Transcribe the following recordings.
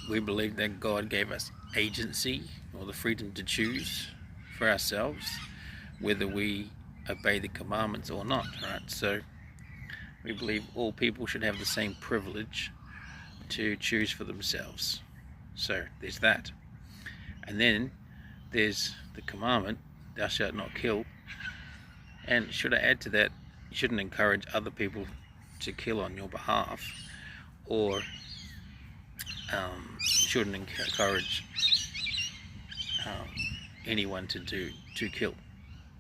we believe that God gave us agency or the freedom to choose for ourselves whether we obey the commandments or not, right? So we believe all people should have the same privilege to choose for themselves. So there's that. And then there's the commandment, thou shalt not kill. And should I add to that, you shouldn't encourage other people to kill on your behalf, or shouldn't encourage anyone to kill,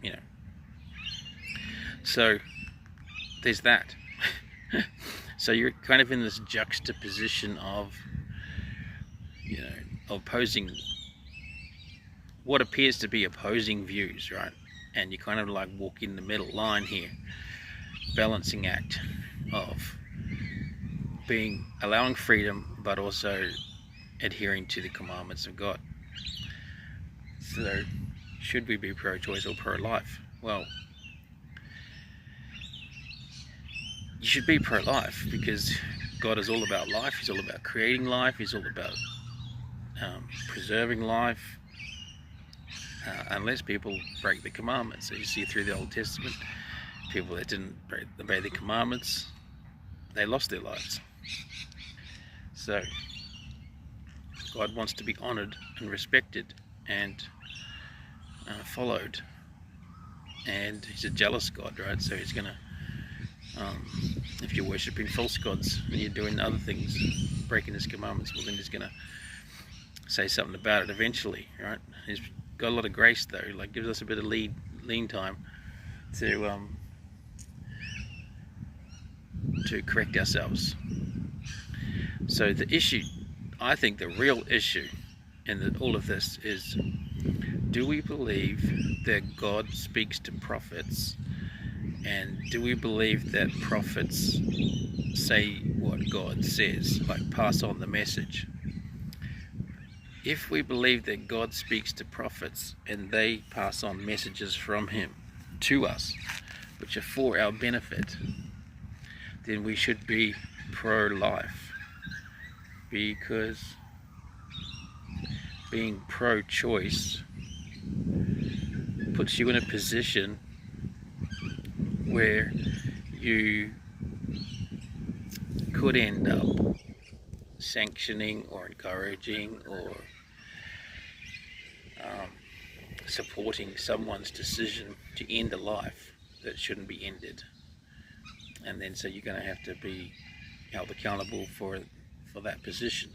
you know. So there's that. So you're kind of in this juxtaposition of, you know, opposing what appears to be opposing views, right? And you kind of like walk in the middle line here, balancing act of allowing freedom, but also adhering to the commandments of God. So, should we be pro-choice or pro-life? Well, you should be pro-life because God is all about life. He's all about creating life. He's all about preserving life. Unless people break the commandments. So you see through the Old Testament, people that didn't obey the commandments, they lost their lives. So God wants to be honored and respected and followed, and he's a jealous God, right? So he's gonna, if you're worshipping false gods and you're doing other things, breaking his commandments, well then he's gonna say something about it eventually, right? He's got a lot of grace though, like gives us a bit of lean time to correct ourselves. So the issue, I think the real issue in all of this is, do we believe that God speaks to prophets, and do we believe that prophets say what God says, like pass on the message? If we believe that God speaks to prophets and they pass on messages from him to us, which are for our benefit, then we should be pro-life, because being pro-choice puts you in a position where you could end up sanctioning or encouraging or supporting someone's decision to end a life that shouldn't be ended. And then so you're going to have to be held accountable for that position.